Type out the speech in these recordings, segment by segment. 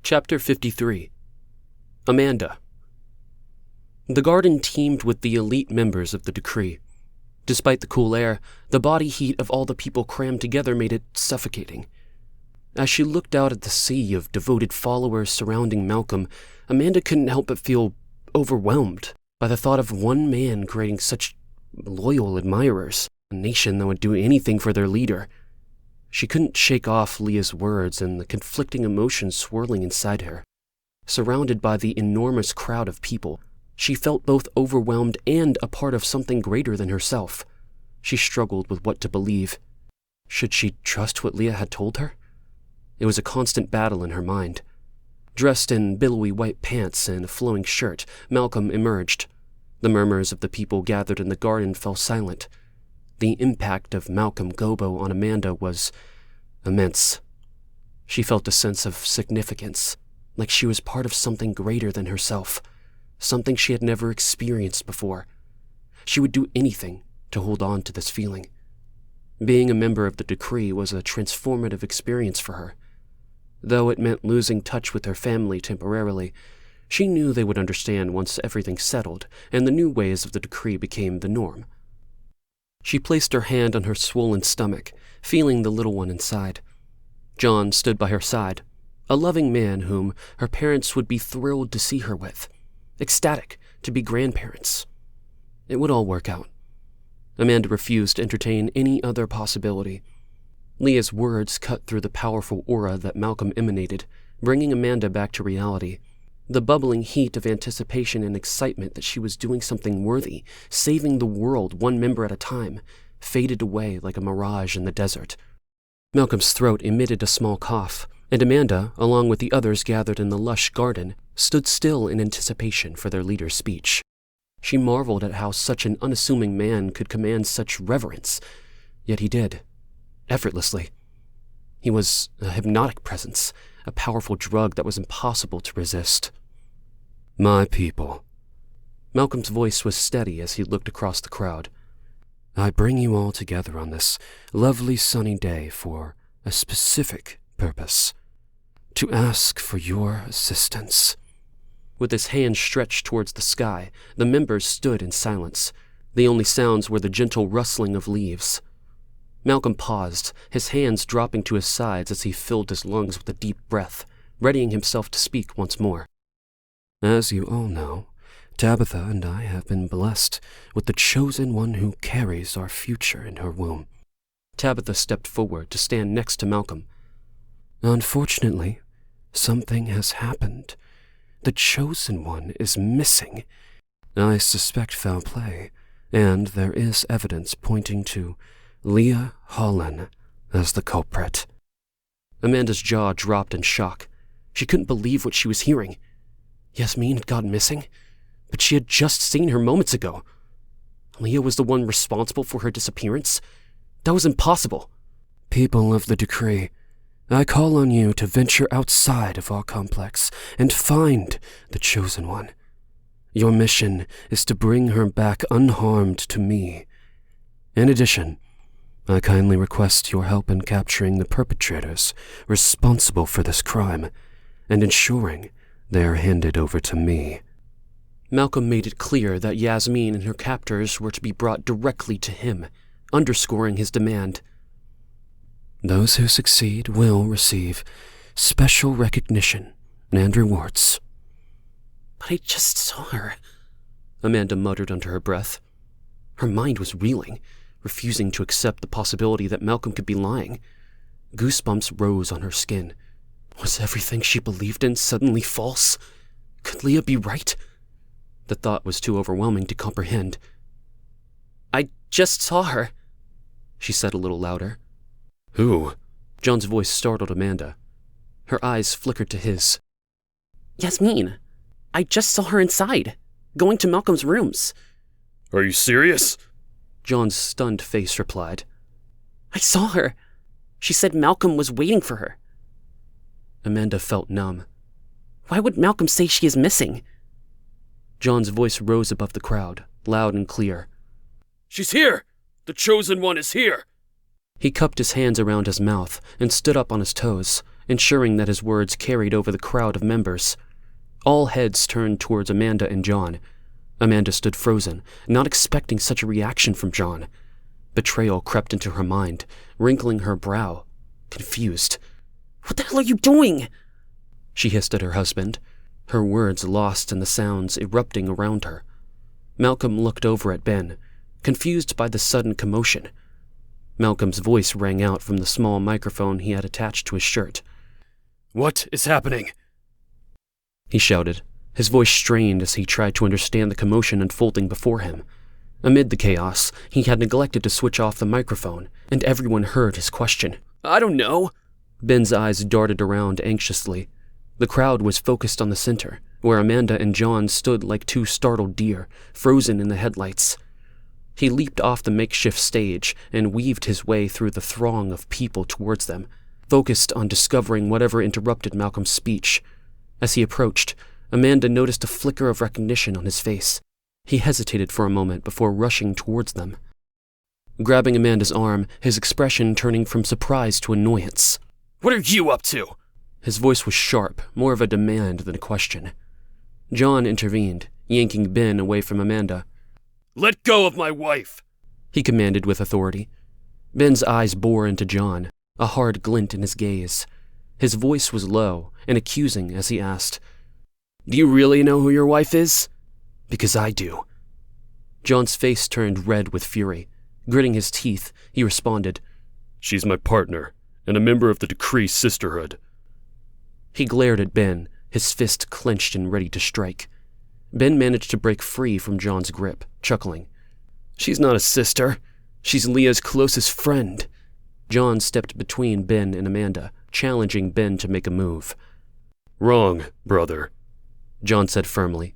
Chapter 53. Amanda. The garden teemed with the elite members of the decree. Despite the cool air, the body heat of all the people crammed together made it suffocating. As she looked out at the sea of devoted followers surrounding Malcolm, Amanda couldn't help but feel overwhelmed by the thought of one man creating such loyal admirers, a nation that would do anything for their leader. She couldn't shake off Leah's words and the conflicting emotions swirling inside her. Surrounded by the enormous crowd of people, she felt both overwhelmed and a part of something greater than herself. She struggled with what to believe. Should she trust what Leah had told her? It was a constant battle in her mind. Dressed in billowy white pants and a flowing shirt, Malcolm emerged. The murmurs of the people gathered in the garden fell silent. The impact of Malcolm Gobo on Amanda was immense. She felt a sense of significance, like she was part of something greater than herself, something she had never experienced before. She would do anything to hold on to this feeling. Being a member of the decree was a transformative experience for her. Though it meant losing touch with her family temporarily, she knew they would understand once everything settled and the new ways of the decree became the norm. She placed her hand on her swollen stomach, feeling the little one inside. John stood by her side, a loving man whom her parents would be thrilled to see her with, ecstatic to be grandparents. It would all work out. Amanda refused to entertain any other possibility. Leah's words cut through the powerful aura that Malcolm emanated, bringing Amanda back to reality. The bubbling heat of anticipation and excitement that she was doing something worthy, saving the world one member at a time, faded away like a mirage in the desert. Malcolm's throat emitted a small cough, and Amanda, along with the others gathered in the lush garden, stood still in anticipation for their leader's speech. She marveled at how such an unassuming man could command such reverence, yet he did, effortlessly. He was a hypnotic presence, a powerful drug that was impossible to resist. My people. Malcolm's voice was steady as he looked across the crowd. I bring you all together on this lovely sunny day for a specific purpose, to ask for your assistance. With his hand stretched towards the sky, the members stood in silence. The only sounds were the gentle rustling of leaves. Malcolm paused, his hands dropping to his sides as he filled his lungs with a deep breath, readying himself to speak once more. As you all know, Tabitha and I have been blessed with the chosen one who carries our future in her womb. Tabitha stepped forward to stand next to Malcolm. Unfortunately, something has happened. The chosen one is missing. I suspect foul play, and there is evidence pointing to Leah Holland as the culprit. Amanda's jaw dropped in shock. She couldn't believe what she was hearing. Yasmin had gone missing, but she had just seen her moments ago. Leah was the one responsible for her disappearance? That was impossible. People of the decree, I call on you to venture outside of our complex and find the chosen one. Your mission is to bring her back unharmed to me. In addition, I kindly request your help in capturing the perpetrators responsible for this crime and ensuring they are handed over to me. Malcolm made it clear that Yasmin and her captors were to be brought directly to him, underscoring his demand. Those who succeed will receive special recognition and rewards. But I just saw her, Amanda muttered under her breath. Her mind was reeling, refusing to accept the possibility that Malcolm could be lying. Goosebumps rose on her skin. Was everything she believed in suddenly false? Could Leah be right? The thought was too overwhelming to comprehend. I just saw her, she said a little louder. Who? John's voice startled Amanda. Her eyes flickered to his. Yasmin. I just saw her inside, going to Malcolm's rooms. Are you serious? John's stunned face replied. I saw her. She said Malcolm was waiting for her. Amanda felt numb. Why would Malcolm say she is missing? John's voice rose above the crowd, loud and clear. She's here! The chosen one is here! He cupped his hands around his mouth and stood up on his toes, ensuring that his words carried over the crowd of members. All heads turned towards Amanda and John. Amanda stood frozen, not expecting such a reaction from John. Betrayal crept into her mind, wrinkling her brow, confused. "What the hell are you doing?" she hissed at her husband, her words lost in the sounds erupting around her. Malcolm looked over at Ben, confused by the sudden commotion. Malcolm's voice rang out from the small microphone he had attached to his shirt. What is happening? He shouted, his voice strained as he tried to understand the commotion unfolding before him. Amid the chaos, he had neglected to switch off the microphone, and everyone heard his question. "I don't know." Ben's eyes darted around anxiously. The crowd was focused on the center, where Amanda and John stood like two startled deer, frozen in the headlights. He leaped off the makeshift stage and weaved his way through the throng of people towards them, focused on discovering whatever interrupted Malcolm's speech. As he approached, Amanda noticed a flicker of recognition on his face. He hesitated for a moment before rushing towards them. Grabbing Amanda's arm, his expression turning from surprise to annoyance. "What are you up to?" His voice was sharp, more of a demand than a question. John intervened, yanking Ben away from Amanda. "Let go of my wife!" he commanded with authority. Ben's eyes bore into John, a hard glint in his gaze. His voice was low and accusing as he asked, "Do you really know who your wife is? Because I do." John's face turned red with fury. Gritting his teeth, he responded, "She's my partner, and a member of the Decree Sisterhood." He glared at Ben, his fist clenched and ready to strike. Ben managed to break free from John's grip, chuckling. "She's not a sister. She's Leah's closest friend." John stepped between Ben and Amanda, challenging Ben to make a move. "Wrong, brother," John said firmly.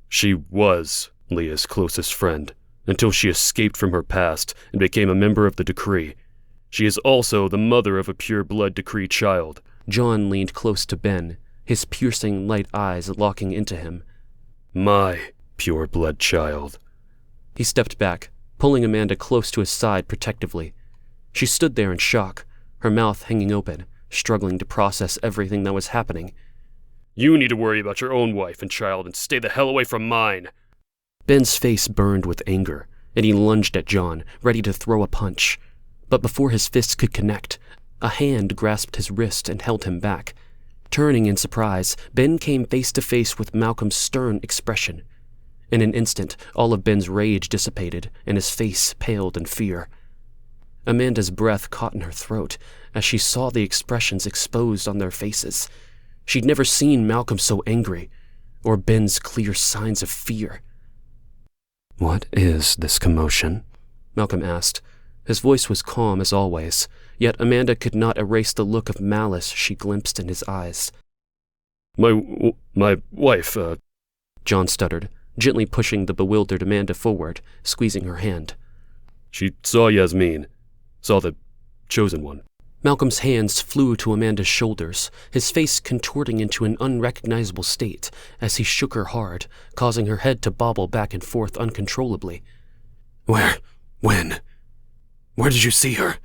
"She was Leah's closest friend, until she escaped from her past and became a member of the Decree. She is also the mother of a pure-blood Decree child." John leaned close to Ben, his piercing light eyes locking into him. "My pure-blood child." He stepped back, pulling Amanda close to his side protectively. She stood there in shock, her mouth hanging open, struggling to process everything that was happening. "You need to worry about your own wife and child and stay the hell away from mine." Ben's face burned with anger, and he lunged at John, ready to throw a punch. But before his fists could connect, a hand grasped his wrist and held him back. Turning in surprise, Ben came face to face with Malcolm's stern expression. In an instant, all of Ben's rage dissipated, and his face paled in fear. Amanda's breath caught in her throat as she saw the expressions exposed on their faces. She'd never seen Malcolm so angry, or Ben's clear signs of fear. "What is this commotion?" Malcolm asked. His voice was calm as always, yet Amanda could not erase the look of malice she glimpsed in his eyes. My wife, John stuttered, gently pushing the bewildered Amanda forward, squeezing her hand. She saw Yasmin, saw the chosen one." Malcolm's hands flew to Amanda's shoulders, his face contorting into an unrecognizable state as he shook her hard, causing her head to bobble back and forth uncontrollably. "Where? When? Where did you see her?"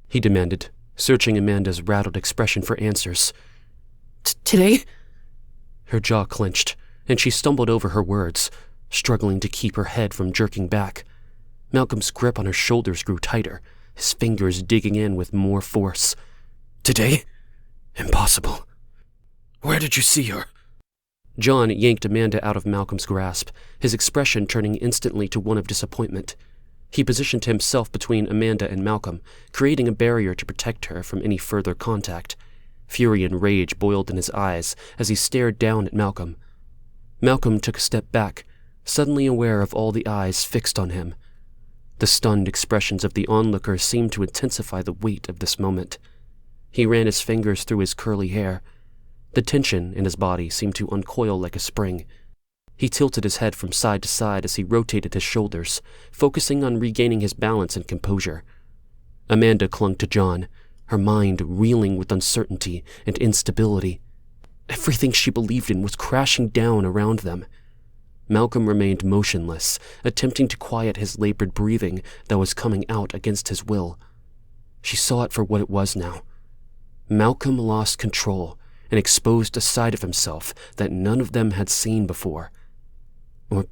he demanded, searching Amanda's rattled expression for answers. "Today?" Her jaw clenched, and she stumbled over her words, struggling to keep her head from jerking back. Malcolm's grip on her shoulders grew tighter, his fingers digging in with more force. "Today? Impossible. Where did you see her?" John yanked Amanda out of Malcolm's grasp, his expression turning instantly to one of disappointment. He positioned himself between Amanda and Malcolm, creating a barrier to protect her from any further contact. Fury and rage boiled in his eyes as he stared down at Malcolm. Malcolm took a step back, suddenly aware of all the eyes fixed on him. The stunned expressions of the onlookers seemed to intensify the weight of this moment. He ran his fingers through his curly hair. The tension in his body seemed to uncoil like a spring. He tilted his head from side to side as he rotated his shoulders, focusing on regaining his balance and composure. Amanda clung to John, her mind reeling with uncertainty and instability. Everything she believed in was crashing down around them. Malcolm remained motionless, attempting to quiet his labored breathing that was coming out against his will. She saw it for what it was now. Malcolm lost control and exposed a side of himself that none of them had seen before. Or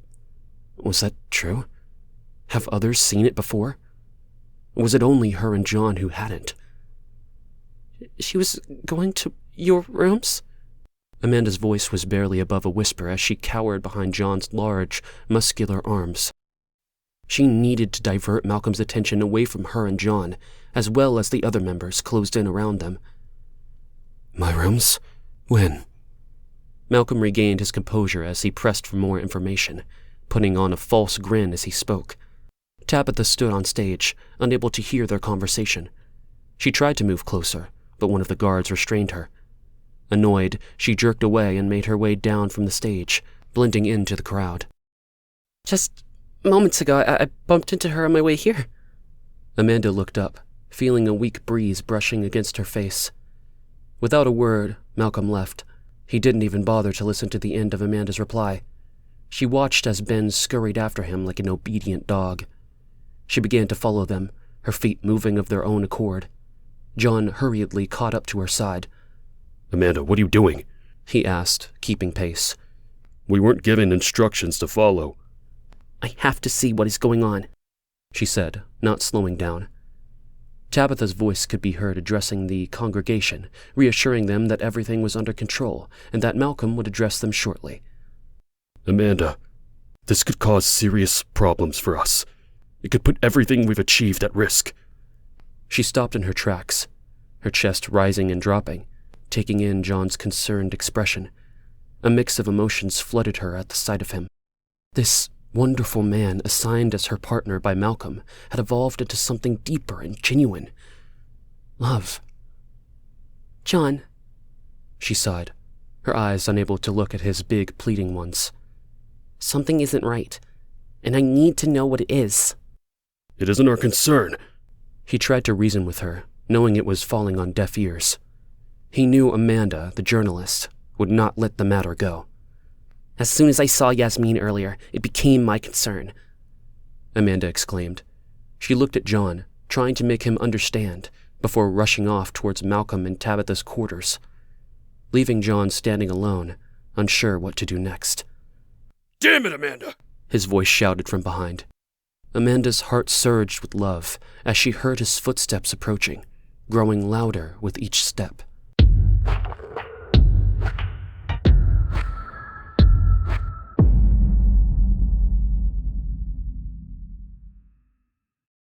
was that true? Have others seen it before? Was it only her and John who hadn't? She was going to your rooms? Amanda's voice was barely above a whisper as she cowered behind John's large, muscular arms. She needed to divert Malcolm's attention away from her and John, as well as the other members closed in around them. My rooms? When? Malcolm regained his composure as he pressed for more information, putting on a false grin as he spoke. Tabitha stood on stage, unable to hear their conversation. She tried to move closer, but one of the guards restrained her. Annoyed, she jerked away and made her way down from the stage, blending into the crowd. Just moments ago, I bumped into her on my way here. Amanda looked up, feeling a weak breeze brushing against her face. Without a word, Malcolm left. He didn't even bother to listen to the end of Amanda's reply. She watched as Ben scurried after him like an obedient dog. She began to follow them, her feet moving of their own accord. John hurriedly caught up to her side. Amanda, what are you doing? He asked, keeping pace. We weren't given instructions to follow. I have to see what is going on, she said, not slowing down. Tabitha's voice could be heard addressing the congregation, reassuring them that everything was under control and that Malcolm would address them shortly. Amanda, this could cause serious problems for us. It could put everything we've achieved at risk. She stopped in her tracks, her chest rising and dropping, taking in John's concerned expression. A mix of emotions flooded her at the sight of him. This wonderful man assigned as her partner by Malcolm had evolved into something deeper and genuine. Love. John, she sighed, her eyes unable to look at his big, pleading ones. Something isn't right, and I need to know what it is. It isn't our concern. He tried to reason with her, knowing it was falling on deaf ears. He knew Amanda, the journalist, would not let the matter go. As soon as I saw Yasmin earlier, it became my concern, Amanda exclaimed. She looked at John, trying to make him understand, before rushing off towards Malcolm and Tabitha's quarters, leaving John standing alone, unsure what to do next. Damn it, Amanda! His voice shouted from behind. Amanda's heart surged with love as she heard his footsteps approaching, growing louder with each step.